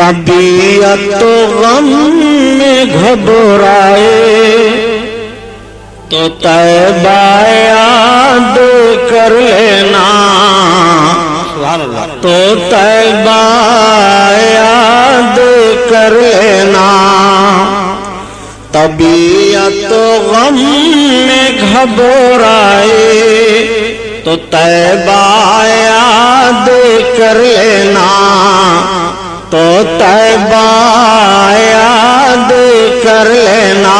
طبیعت تو غم میں گھبرائے تو طیبہ یاد کر لینا، تو طیبہ یاد کر لینا۔ طبیعت تو غم میں گھبرائے تو طیبہ یاد کر لینا، تو طیبہ یاد کر لینا۔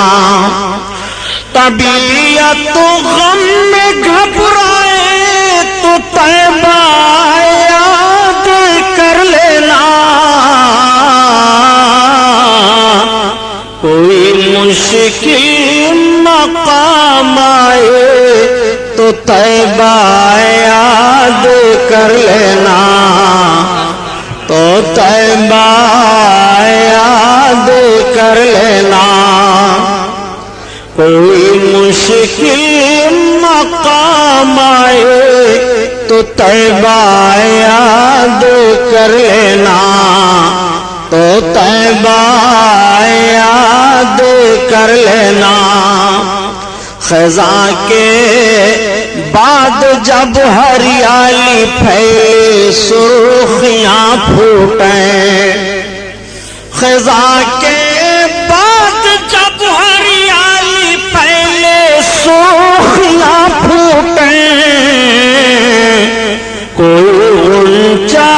طبیعت تو غم میں گھبرائے تو طیبہ یاد کر لینا، کوئی مشکل مقام آئے تو طیبہ یاد کر لینا، تو طیبہ یاد کر لینا۔ کوئی مشکل مقام آئے تو طیبہ یاد کر لینا، تو طیبہ یاد کر لینا۔ خزاں کے بعد جب ہریالی پھیلے سرخیاں پھوٹیں، خزاں کے بعد جب ہریالی پھیلے سرخیاں پھوٹیں، کوئی غنچہ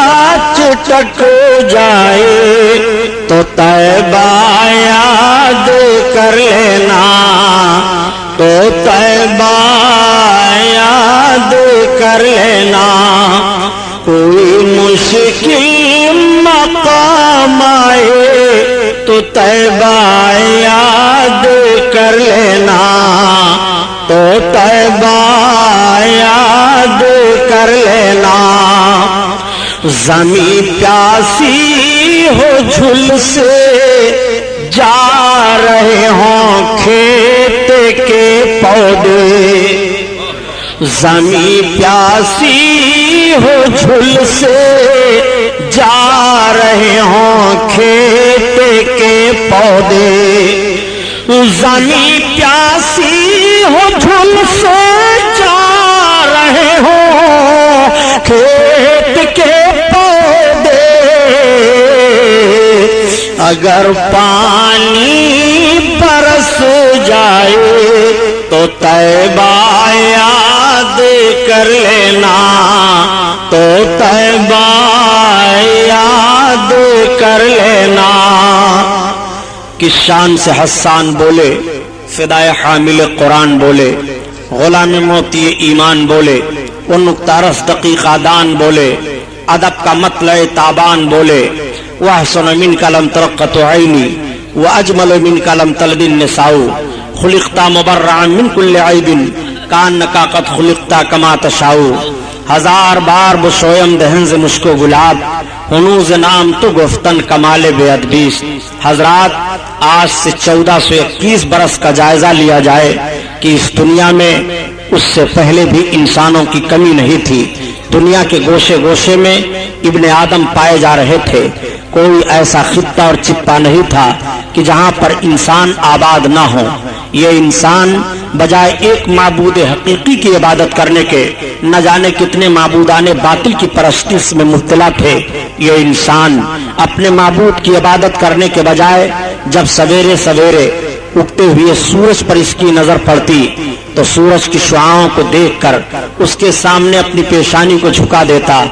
چٹک جائے تو طیبہ یاد کر لینا، تو طیبہ یاد کر لینا۔ کوئی مشکل مقام آئے تو طیبہ یاد کر لینا، تو طیبہ یاد کر لینا۔ زمین پیاسی ہو جھل سے جا رہے ہوں کھیت کے پودے، زمین پیاسی ہو جھل سے جا رہے ہوں کھیت کے پودے، زمین پیاسی ہو جھل سے جا رہے ہوں کھیت کے پودے، اگر پانی برس جائے تو طیبہ یاد کر لینا، تو طیبہ یاد کر لینا۔ کس شان سے حسان بولے، فدائے حامل قرآن بولے، غلام موتی ایمان بولے، وہ نکتہ رس دقیقہ دان بولے، ادب کا مطلع تابان بولے، وَأَحْسَنُ مِنْكَ لَمْ تَرَقَّتُ عَيْنِي وَأَجْمَلُ مِنْكَ لَمْ تَلِدِ النِّسَاءُ خُلِقْتَ مُبَرَّعًا مِنْ كُلِّ عَيْبٍ كَأَنَّكَ قَدْ خُلِقْتَ كَمَا تَشَاءُ۔ ہزار بار بشویم دہن سے مشکو گلاب، ہنوز نام تو گفتن کمال بے ادبیست۔ حضرات، آج سے 1421 برس کا جائزہ لیا جائے کہ اس دنیا میں اس سے پہلے بھی انسانوں کی کمی نہیں تھی۔ دنیا کے گوشے گوشے میں ابن آدم پائے جا رہے تھے، کوئی ایسا خطہ اور چپا نہیں تھا کہ جہاں پر انسان آباد نہ ہو۔ یہ انسان بجائے ایک معبود حقیقی کی عبادت کرنے کے نہ جانے کتنے معبودان باطل کی پرستش میں مبتلا تھے۔ یہ انسان اپنے معبود کی عبادت کرنے کے بجائے جب سویرے سویرے اگتے ہوئے سورج پر اس کی نظر پڑتی تو سورج کی شعاعوں کو دیکھ کر اس کے سامنے اپنی پیشانی کو جھکا دیتا،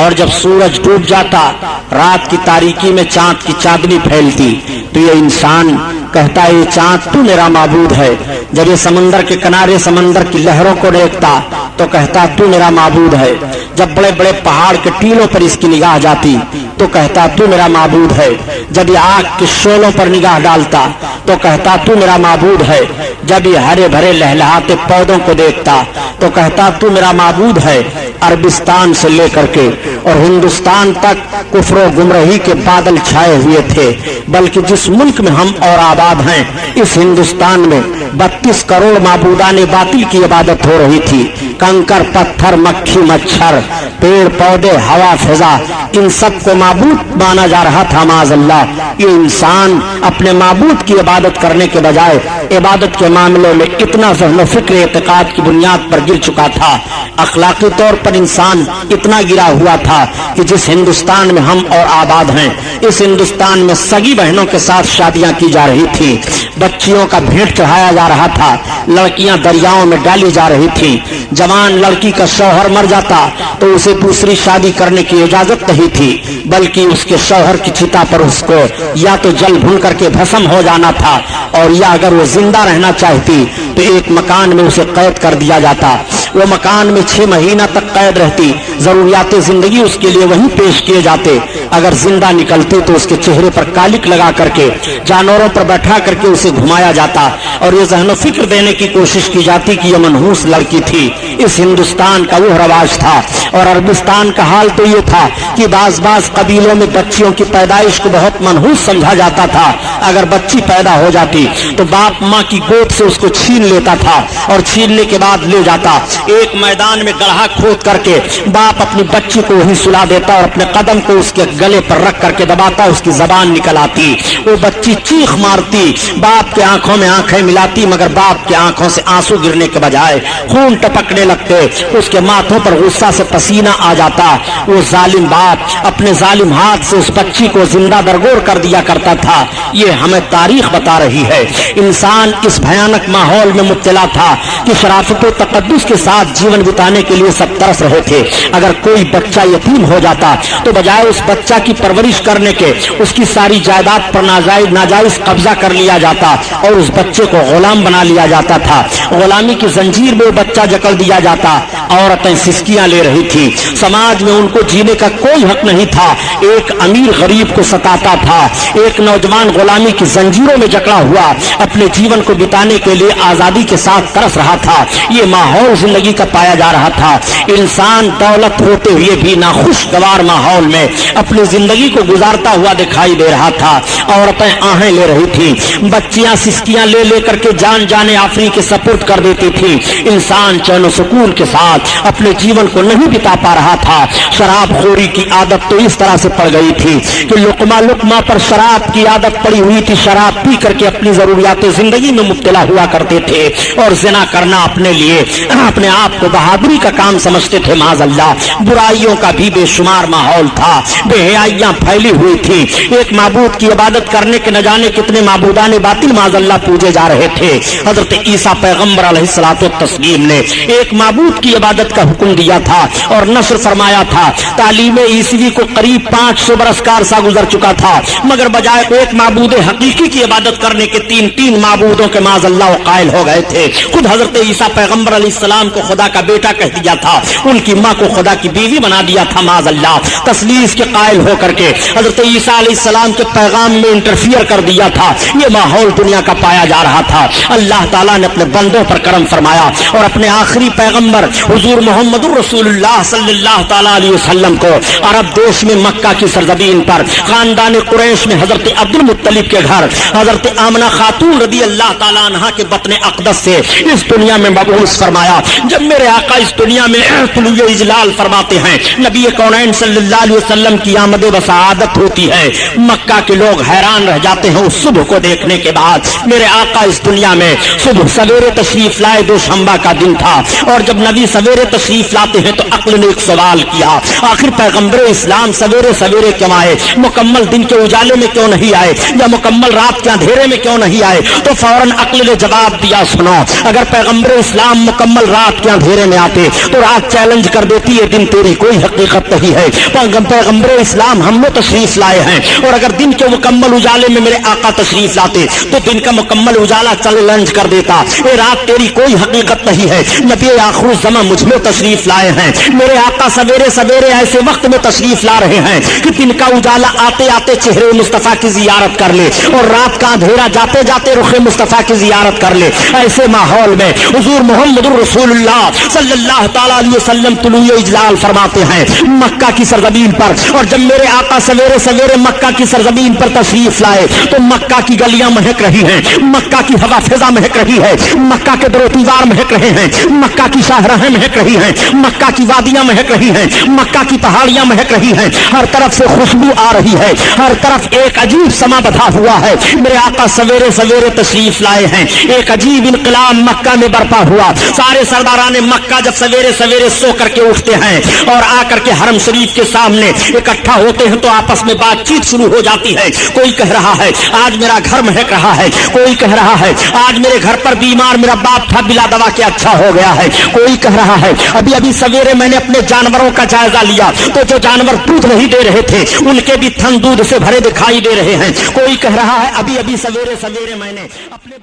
اور جب سورج ڈوب جاتا رات کی تاریکی میں چاند کی چاندنی پھیلتی تو یہ انسان کہتا ہے یہ چاند تو میرا معبود ہے۔ جب یہ سمندر کے کنارے سمندر کی لہروں کو دیکھتا تو کہتا تو میرا معبود ہے۔ جب بڑے بڑے پہاڑ کے ٹیلوں پر اس کی نگاہ جاتی تو کہتا تو میرا معبود ہے۔ جب یہ آگ کے شعلوں پر نگاہ ڈالتا تو کہتا تو میرا معبود ہے۔ جب یہ ہرے بھرے لہلہاتے پودوں کو دیکھتا تو کہتا تو میرا معبود ہے۔ عربستان سے لے کر کے और हिंदुस्तान तक कुफ्र और गुमराही के बादल छाए हुए थे। बल्कि जिस मुल्क में हम और आबाद हैं, इस हिंदुस्तान में 32 करोड़ माबूदाने बातिल की इबादत हो रही थी। कंकर, पत्थर, मक्खी, मच्छर, पेड़ पौधे, हवा, फिजा, इन सब को माबूद माना जा रहा था। माज़अल्लाह, ये इंसान अपने माबूद की इबादत करने के बजाय इबादत के मामलों में इतना ज़हन फिक्र एतकाद की बुनियाद पर गिर चुका था, अखलाकी तौर पर इंसान इतना गिरा हुआ था कि जिस हिंदुस्तान में हम और आबाद हैं, इस हिंदुस्तान में सगी बहनों के साथ शादियां की जा रही थी, बच्चियों का भेंट चढ़ाया जा रहा था, लड़कियां दरियाओं में डाली जा रही थी। जवान लड़की का शौहर मर जाता तो उसे दूसरी शादी करने की इजाजत नहीं थी, बल्कि उसके शौहर की चिता पर उसको या तो जल भून करके भस्म हो जाना था, और या अगर वो जिंदा रहना चाहती तो एक मकान में उसे कैद कर दिया जाता। वो मकान में 6 महीना तक कैद रहती, जरूरियात जिंदगी उसके लिए वहीं पेश किए जाते। अगर जिंदा निकलती तो उसके चेहरे पर कालिक लगा करके जानवरों पर बैठा करके उसे घुमाया जाता, और ये ज़हन फिक्र देने की कोशिश की जाती कि ये मनहूस लड़की थी। इस हिंदुस्तान का वो रवाज था। और अरबिस्तान का हाल तो ये था कि बाज कबीलों में बच्चियों की पैदाइश को बहुत मनहूस समझा जाता था। अगर बच्ची पैदा हो जाती तो बाप माँ की गोद से उसको छीन लेता था, और छीनने के बाद ले जाता एक मैदान में गड्ढा खोद करके बाप अपनी बच्ची को वहीं सुला देता और अपने कदम को उसके गले पर रख करके दबाता, उसकी जबान निकल आती, वो बच्ची चीख मारती, बाप के आंखों में आंखें मिलाती, मगर बाप के आंखों से आंसू गिरने के बजाय खून टपकने लगते, उसके माथों पर गुस्सा से पसीना आ जाता। वो जालिम बाप अपने जालिम हाथ से उस बच्ची को जिंदा दरगोर कर दिया करता था। ये हमें तारीख बता रही है। इंसान इस भयानक माहौल में मुब्तला था कि शराफत व तकद्दुस के साथ जीवन बिताने के लिए सब तरस रहे थे। अगर कोई बच्चा यतीम हो जाता तो बजाय उस बच्चा की परवरिश करने के उसकी सारी जायदाद पर नाजायज कब्जा कर लिया जाता और उस बच्चे को गुलाम बना लिया जाता था। गुलामी की जंजीर में वो बच्चा जकड़ दिया जाता। औरतें सिसकियां ले रही थी, समाज में उनको जीने का कोई हक नहीं था। एक अमीर गरीब को सताता था, एक नौजवान गुलामी की जंजीरों में जकड़ा हुआ अपने जीवन को बिताने के लिए आजादी के साथ तरस रहा था। ये माहौल जिंदगी का पाया जा रहा था। इंसान दौलत होते हुए भी नाखुशगवार माहौल में अपनी जिंदगी को गुजारता हुआ दिखाई दे रहा था। औरतें आहें ले रही थी, बच्चियां सिसकियां ले लेकर के जान जाने आफरी के सपुर्द कर देती थी। इंसान चैन सुकून के साथ अपने जीवन को नहीं बिता पा रहा था। शराबखोरी की आदत तो इस तरह से पड़ गई थी कि लुकमा लुकमा पर शराब की आदत पड़ी हुई थी। शराब पी करके अपनी जरूरियात जिंदगी में मुब्तला हुआ करते थे और जिना करना अपने लिए अपने आप को बहादुरी का काम समझते थे। माज़अल्लाह, बुराइयों का भी बेशुमार माहौल था, बेहयाइयां फैली हुई थी। एक माबूद की इबादत करने के न जाने कितने माबूदाने बातिल माज़अल्लाह पूजे जा रहे थे। हजरत ईसा पैगंबर अलैहिस्सलातु तस्लीम ने एक माबूद की इबादत का हुक्म दिया था और नस्र फरमाया था। तालीम ईसवी को करीब 500 बरस का अरसा गुजर चुका था, मगर बजाय एक माबूद हकीकी की इबादत करने के 3 माबूदों के माज़अल्लाह कायल हो गए थे। खुद हजरत ईसा पैगंबर अलैहिस्सलाम को खुदा का बेटा कह दिया था, उनकी माँ को खुदा की बीवी बना दिया था। माज़अल्लाह, तस्लीस के कायल होकर के हजरत ईसा अलैहिस्सलाम के पैगाम में इंटरफियर कर दिया था। ये माहौल दुनिया का पाया जा रहा था। अल्लाह ताला ने अपने बंदों पर करम फरमाया और अपने आखिरी पैगंबर हुजूर मोहम्मदुर रसूलुल्लाह सल्लल्लाहु तआला अलैहि वसल्लम को अरब देश में मक्का की सरजमीन पर खानदान कुरैश में हजरत अब्दुल मुत्तलिब के घर हजरत आमना खातून रदी अल्लाह ताला अन्हा के बतने अक़दस से इस दुनिया में मबऊस फरमाया। जब मेरे आका इस दुनिया में तुलूए इजलाल फरमाते हैं, नबी कौनैन सल्लल्लाहु अलैहि वसल्लम की आमद व सआदत होती है, मक्का के लोग हैरान रह जाते हैं उस सुबह को देखने के बाद। मेरे आका इस दुनिया में सुबह सवेरे तशरीफ लाए, दोशंबा का दिन था, और जब नबी सवेरे तशरीफ लाते हैं तो अक्ल ने एक सवाल किया, आखिर पैगंबर इस्लाम सवेरे सवेरे क्यों आए, मुकम्मल दिन के उजाले में क्यों नहीं आए, या मुकम्मल रात के अंधेरे में क्यों नहीं आए? तो फौरन अक्ल ने जवाब दिया, सुनो, अगर पैगंबर इस्लाम मुकम्मल रात के अंधेरे में आते तो रात चैलेंज कर देती है, दिन तेरी कोई हकीकत नहीं है। पैगंबर इस्लाम हमने तशरीफ लाए हैं, और अगर दिन के मुकम्मल उजाले में मेरे आका तशरीफ लाते तो दिन का मुकम्मल उजाला चैलेंज कर देता, ये रात तेरी कोई हकीकत नहीं है। नबी आखिर ज़मा मुझ में तशरीफ लाए हैं, मेरे आका सवेरे सवेरे ऐसे वक्त में तशरीफ ला रहे हैं कि दिन का उजाला आते आते चेहरे मुस्तफा की जियारत कर ले और रात का अंधेरा जाते जाते रुखे मुस्तफा की जियारत कर ले। ऐसे माहौल में हुजूर मोहम्मद रसूलुल्लाह सल्लल्लाहु तआला अलैहि वसल्लम तुलूए इजलाल फरमाते हैं मक्का की सरजमीन पर। और जब मेरे आका सवेरे सवेरे मक्का की सरजमीन पर तशरीफ लाए तो मक्का की गलियां महक रही हैं, मक्का की हवा फिजा महक रही है, मक्का के दरो दीवार महक रहे हैं, मक्का की शाहराहें महक रही हैं, मक्का की वादियां महक रही हैं, मक्का की पहाड़ियां महक रही हैं, हर तरफ से खुशबू आ रही है, हर तरफ एक अजीब समा बधा हुआ है। मेरे आका सवेरे सवेरे तशरीफ लाए हैं, एक अजीब इनकलाब मक्का में बरपा हुआ। सारे सरदारान मक्का जब सवेरे सवेरे सो करके उठते हैं और आकर के हरम शरीफ के सामने इकट्ठा होते हैं तो आपस में बातचीत शुरू हो जाती है। कोई कह रहा है आज मेरा घर महक रहा है, कोई कह रहा है आज मेरे घर पर बीमार मेरा बाप था बिला दवा के अच्छा हो गया है, कोई कह रहा है अभी अभी सवेरे मैंने अपने जानवरों का जायजा लिया तो जो जानवर दूध नहीं दे रहे थे उनके भी थन दूध से भरे दिखाई दे रहे हैं। कोई कह रहा है अभी अभी सवेरे सवेरे मैंने अपने